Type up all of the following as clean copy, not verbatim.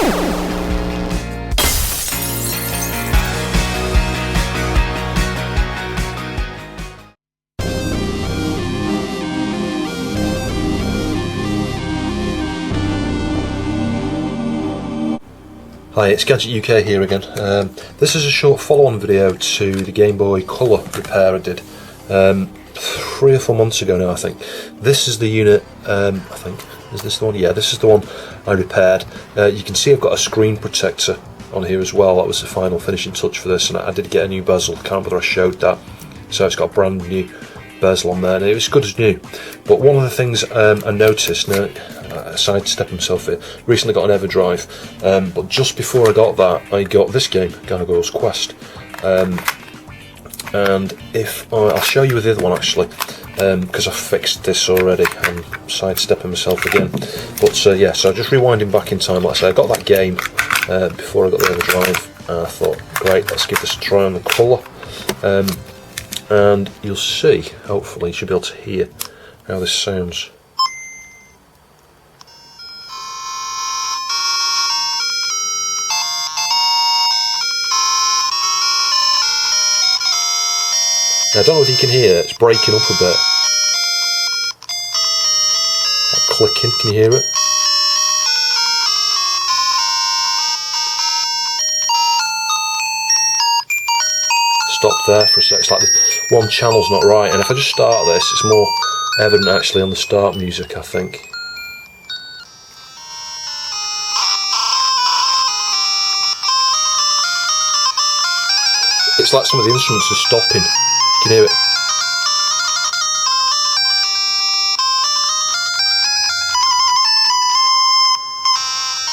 Hi, it's Gadget UK here again. This is a short follow-on video to the Game Boy Color repair I did 3 or 4 months ago now, I think. This is the unit, I think, is this the one? Yeah, this is the one I repaired. You can see I've got a screen protector on here as well. That was the final finishing touch for this, and I did get a new bezel. I can't remember whether I showed that. So it's got a brand new bezel on there, and it was good as new. But one of the things I noticed, now, sidestep himself here, recently got an EverDrive, but just before I got that, I got this game, Gargoyle's Quest, and if I'll show you with the other one actually, because I fixed this already. I'm sidestepping myself again, but yeah, so just rewinding back in time. Like I say, I got that game before I got the EverDrive, and I thought, great, let's give this a try on the Color, and you'll see, hopefully you should be able to hear how this sounds. Now, I don't know if you can hear, it's breaking up a bit. That clicking, can you hear it? Stop there for a sec, it's like the one channel's not right, and if I just start this, it's more evident actually on the start music, I think. It's like some of the instruments are stopping. You can hear it.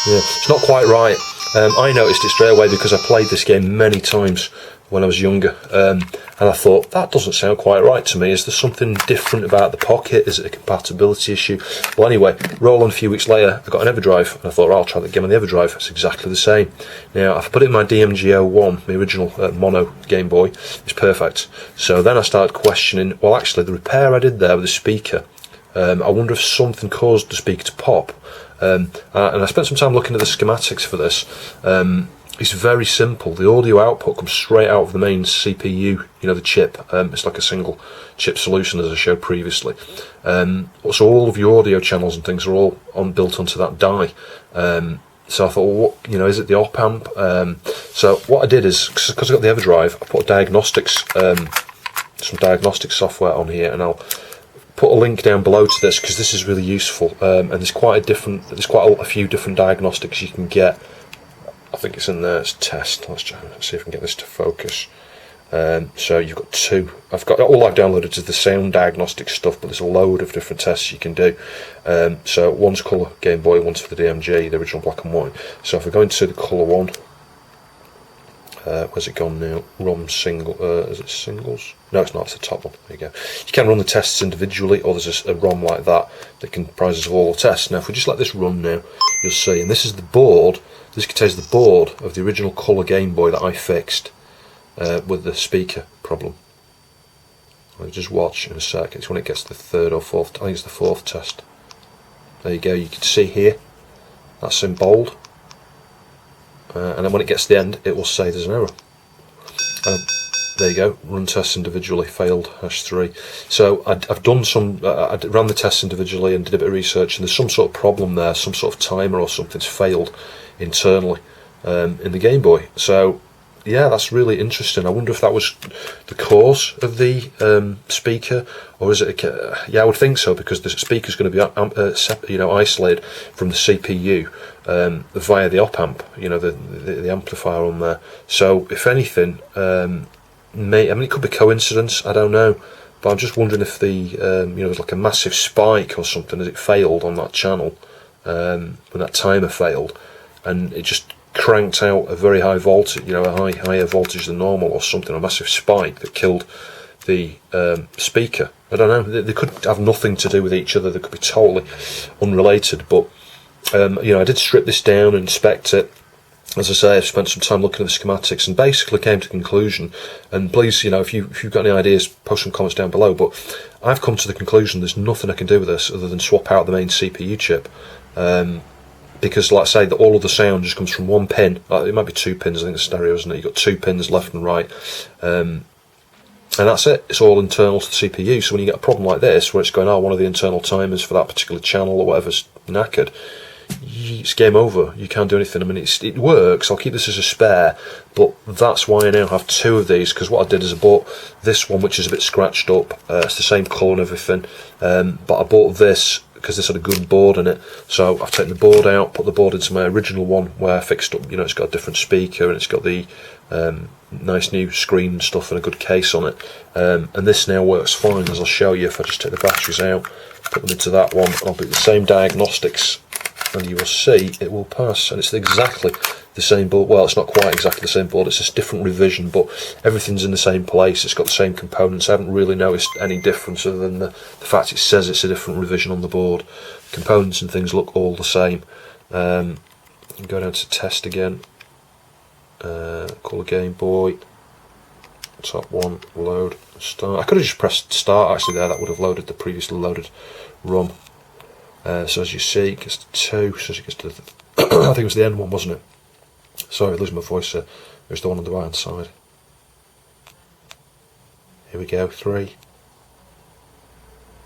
Yeah, it's not quite right. I noticed it straight away because I played this game many times when I was younger, and I thought, that doesn't sound quite right to me. Is there something different about the pocket? Is it a compatibility issue? Well, anyway, roll on a few weeks later, I got an EverDrive, and I thought, I'll try that game on the EverDrive. It's exactly the same. Now, I've put it in my DMG01, the original mono Game Boy. It's perfect. So then I started questioning, well, actually, the repair I did there with the speaker, I wonder if something caused the speaker to pop. And I spent some time looking at the schematics for this. It's very simple. The audio output comes straight out of the main CPU, you know, the chip. It's like a single chip solution, as I showed previously. So all of your audio channels and things are all built onto that die. So I thought, well, what, you know, is it the op amp? So what I did is, because I got the EverDrive, I put some diagnostic software on here, and I'll put a link down below to this because this is really useful. And there's quite a few different diagnostics you can get. I think it's in there, it's test. Let's see if we can get this to focus. So you've got two. All I've downloaded is the sound diagnostic stuff, but there's a load of different tests you can do. So one's Colour Game Boy, one's for the DMG, the original black and white. So if we go into the Colour one, where's it gone now? ROM single, is it singles? No, it's not, it's the top one. There you go. You can run the tests individually, or there's a ROM like that comprises of all the tests. Now if we just let this run now, you'll see, and this is the board. This contains the board of the original Colour Game Boy that I fixed with the speaker problem. I'll just watch in a sec. It's when it gets to the third or fourth, I think it's the fourth test. There you go, you can see here, that's in bold. And then when it gets to the end, it will say there's an error. There you go, run tests individually, failed, #3. So I've done some, I ran the tests individually and did a bit of research, and there's some sort of problem there, some sort of timer or something's failed internally in the Game Boy. So yeah, that's really interesting. I wonder if that was the cause of the speaker, or is it? Yeah, I would think so, because the speaker's going to be isolated from the CPU via the op amp, you know, the amplifier on there. So if anything, it could be coincidence. I don't know, but I'm just wondering if there's like a massive spike or something as it failed on that channel when that timer failed, and it just cranked out a very high voltage, a higher voltage than normal or something, a massive spike that killed the speaker. I don't know, they could have nothing to do with each other, they could be totally unrelated, but I did strip this down and inspect it. As I say, I've spent some time looking at the schematics and basically came to the conclusion, and please, if you've got any ideas, post some comments down below, but I've come to the conclusion there's nothing I can do with this other than swap out the main CPU chip. because, like I say, all of the sound just comes from one pin. It might be 2 pins, I think it's stereo, isn't it? You've got 2 pins left and right. And that's it. It's all internal to the CPU. So when you get a problem like this, where it's going, one of the internal timers for that particular channel or whatever's knackered, it's game over. You can't do anything. I mean, it works. I'll keep this as a spare, but that's why I now have 2 of these, because what I did is I bought this one, which is a bit scratched up. It's the same colour and everything, but I bought this because this had a good board in it. So I've taken the board out, put the board into my original one where I fixed up, it's got a different speaker and it's got the nice new screen and stuff and a good case on it. And this now works fine, as I'll show you. If I just take the batteries out, put them into that one, I'll put the same diagnostics, and you will see it will pass. And it's exactly the same board. Well, it's not quite exactly the same board, it's just different revision, but everything's in the same place. It's got the same components. I haven't really noticed any difference other than the fact it says it's a different revision on the board. Components and things look all the same. Go down to test again. Color Game Boy. Top one, load, start. I could have just pressed start actually there, that would have loaded the previously loaded ROM. So as you see, it gets to 2, so as it gets to the I think it was the end one, wasn't it? Sorry, losing my voice there. It was the one on the right hand side. Here we go, 3.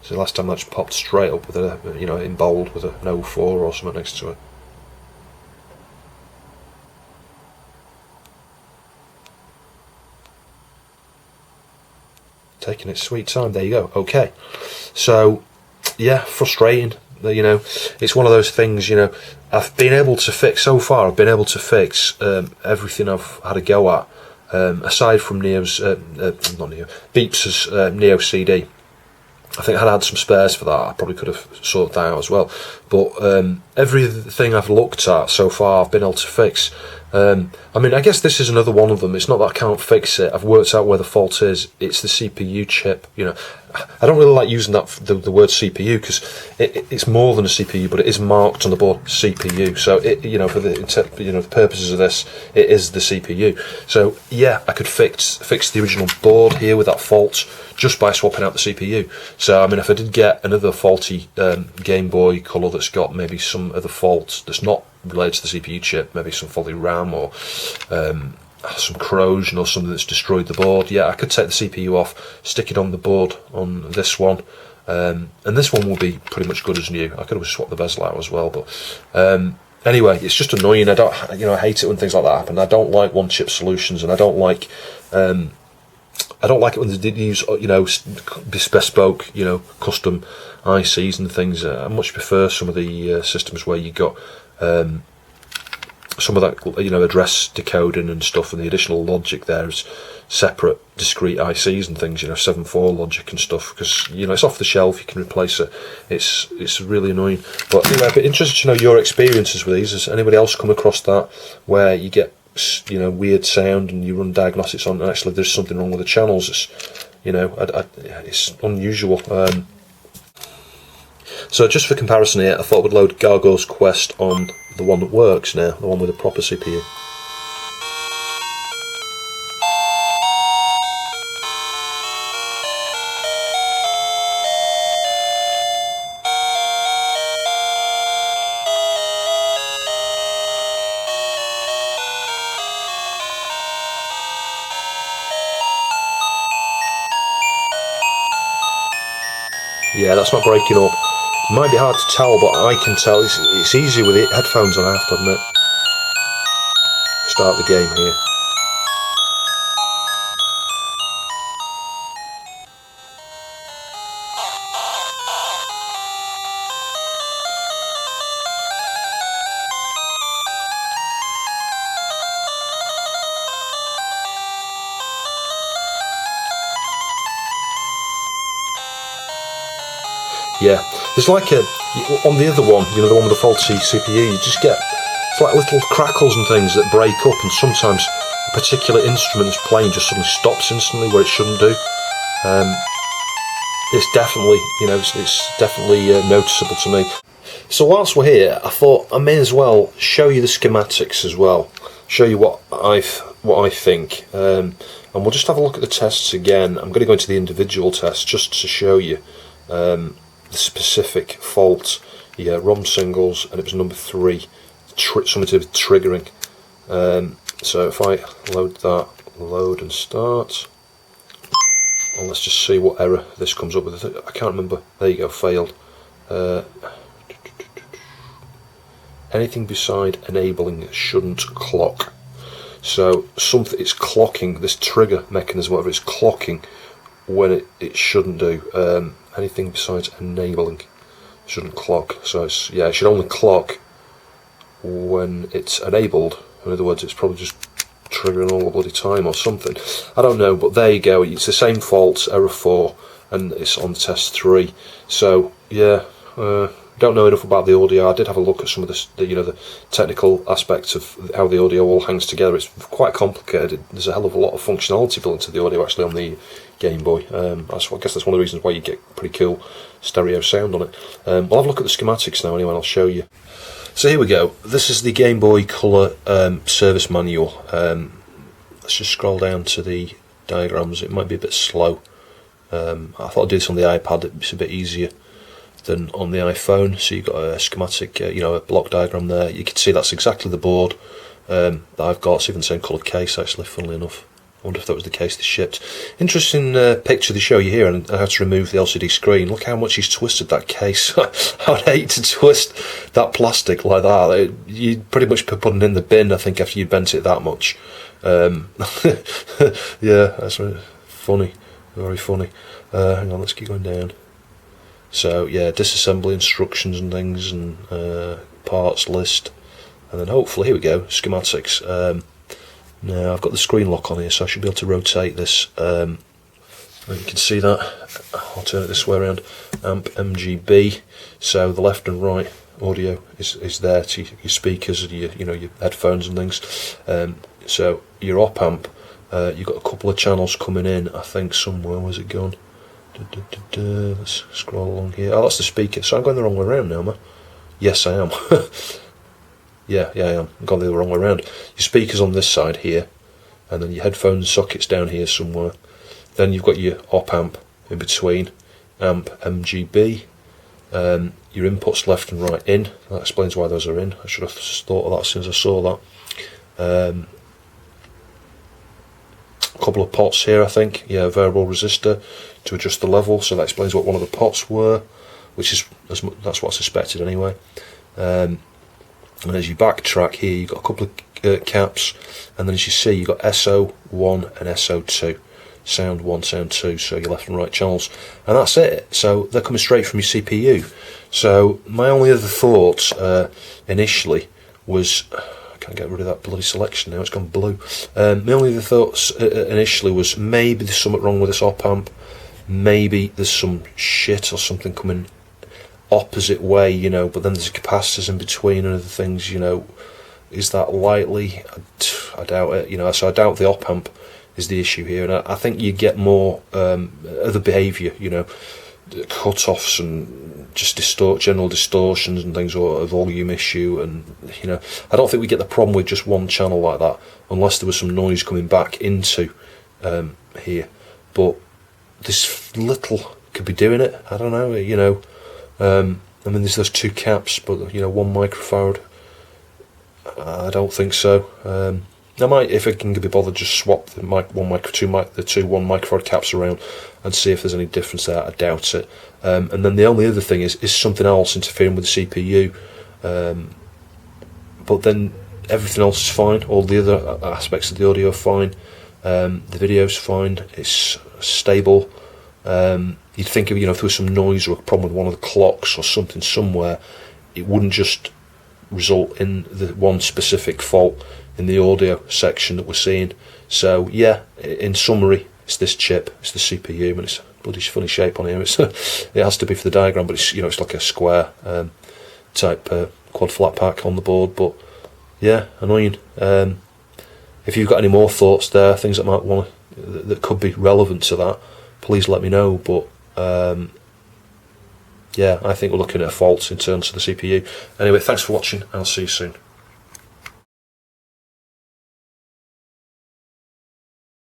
So the last time that just popped straight up with a, in bold with an 04 or something next to it. Taking its sweet time. There you go. Okay. So, yeah, frustrating. It's one of those things. I've been able to fix so far. I've been able to fix everything I've had a go at, aside from Neo's, not Neo, Beeps' Neo CD. I think I had some spares for that. I probably could have sorted that out as well. But everything I've looked at so far, I've been able to fix. I mean, I guess this is another one of them. It's not that I can't fix it. I've worked out where the fault is. It's the CPU chip. I don't really like using the word CPU because it's more than a CPU, but it is marked on the board CPU. So for the purposes of this, it is the CPU. So yeah, I could fix the original board here with that fault just by swapping out the CPU. So I mean, if I did get another faulty Game Boy Color that's got maybe some other fault that's not related to the CPU chip, maybe some faulty RAM or some corrosion or something that's destroyed the board, yeah, I could take the CPU off, stick it on the board on this one, and this one will be pretty much good as new. I could have swapped the bezel out as well, but anyway, it's just annoying. I hate it when things like that happen. I don't like one chip solutions, and I don't like it when they use bespoke, custom ICs and things. I much prefer some of the systems where you got some of that address decoding and stuff, and the additional logic there is separate discrete ICs and things, 7.4 logic and stuff, because it's off the shelf, you can replace it. It's really annoying. But anyway, I'd be interested to know your experiences with these. Has anybody else come across that where you get weird sound and you run diagnostics on and actually there's something wrong with the channels? It's unusual. So just for comparison here, I thought I would load Gargoyle's Quest on the one that works now, the one with a proper CPU. Yeah, that's not breaking up. It might be hard to tell, but I can tell. It's easy with it. Headphones on, I have to admit. Start the game here. Yeah, there's like on the other one, the one with the faulty CPU, you just get, it's like little crackles and things that break up, and sometimes a particular instrument that's playing just suddenly stops instantly where it shouldn't do. It's definitely, it's definitely noticeable to me. So whilst we're here, I thought I may as well show you the schematics as well, show you what I think, and we'll just have a look at the tests again. I'm going to go into the individual tests just to show you the specific fault. Yeah, ROM singles, and it was number 3 something to do with triggering. So if I load that, load and start, and let's just see what error this comes up with. I can't remember. There you go, failed. Anything beside enabling shouldn't clock. So something, it's clocking, this trigger mechanism, whatever, it's clocking when it shouldn't do. Anything besides enabling shouldn't clock. So it's, yeah, it should only clock when it's enabled. In other words, it's probably just triggering all the bloody time or something. I don't know, but there you go. It's the same fault, error 4, and it's on test 3. So yeah, don't know enough about the audio. I did have a look at some of the technical aspects of how the audio all hangs together. It's quite complicated. There's a hell of a lot of functionality built into the audio actually on the Game Boy. I guess that's one of the reasons why you get pretty cool stereo sound on it. We'll have a look at the schematics now anyway, and I'll show you. So here we go. This is the Game Boy Color service manual. Let's just scroll down to the diagrams. It might be a bit slow. I thought I'd do this on the iPad. It's a bit easier than on the iPhone. So you've got a schematic, a block diagram there. You can see that's exactly the board that I've got. It's even the same coloured case actually, funnily enough. I wonder if that was the case they shipped. Interesting picture they show you here, and how to remove the LCD screen. Look how much he's twisted that case. I'd hate to twist that plastic like that. You'd pretty much be putting it in the bin, I think, after you bent it that much. Yeah, that's funny, very funny. Hang on, let's keep going down. So yeah, disassembly instructions and things, and parts list, and then hopefully, here we go, schematics. Now I've got the screen lock on here, so I should be able to rotate this. You can see that. I'll turn it this way around. Amp MGB. So the left and right audio is there to your speakers and your headphones and things. So your op amp, you've got a couple of channels coming in. I think somewhere. Where's it gone? Let's scroll along here. Oh, that's the speaker. So I'm going the wrong way around now, man. Yes, I am. Yeah, I am. I've gone the wrong way around. Your speaker's on this side here, and then your headphone socket's down here somewhere. Then you've got your op amp in between, amp MGB. Your inputs left and right in. That explains why those are in. I should have thought of that as soon as I saw that. A couple of pots here, I think. Yeah, variable resistor to adjust the level. So that explains what one of the pots were, which is that's what I suspected anyway. And as you backtrack here, you've got a couple of caps, and then as you see, you've got SO1 and SO2, sound 1, sound 2, so your left and right channels, and that's it. So they're coming straight from your CPU. So my only other thought initially was, I can't get rid of that bloody selection now, it's gone blue. My only other thoughts initially was maybe there's something wrong with this op amp, maybe there's some shit or something coming opposite way, but then there's capacitors in between and other things, is that likely? I doubt it, so I doubt the op amp is the issue here, and I think you get more other behaviour, cut-offs and just general distortions and things, or a volume issue, and I don't think we get the problem with just one channel like that, unless there was some noise coming back into here, but this little could be doing it, I don't know, I mean, there's those two caps, but 1 microfarad, I don't think so. I might, if I can be bothered, just swap the two 1 microfarad caps around and see if there's any difference there. I doubt it. And then the only other thing is something else interfering with the CPU. But then everything else is fine. All the other aspects of the audio are fine. The video's fine. It's stable. You'd think if there was some noise or a problem with one of the clocks or something somewhere, it wouldn't just result in the one specific fault in the audio section that we're seeing. So yeah, in summary, it's this chip, it's the CPU, and it's a bloody funny shape on here. It has to be for the diagram, but it's like a square type quad flat pack on the board. But yeah, annoying. If you've got any more thoughts there, things that that could be relevant to that, please let me know. But yeah, I think we're looking at a fault in terms of the CPU. Anyway, thanks for watching, and I'll see you soon.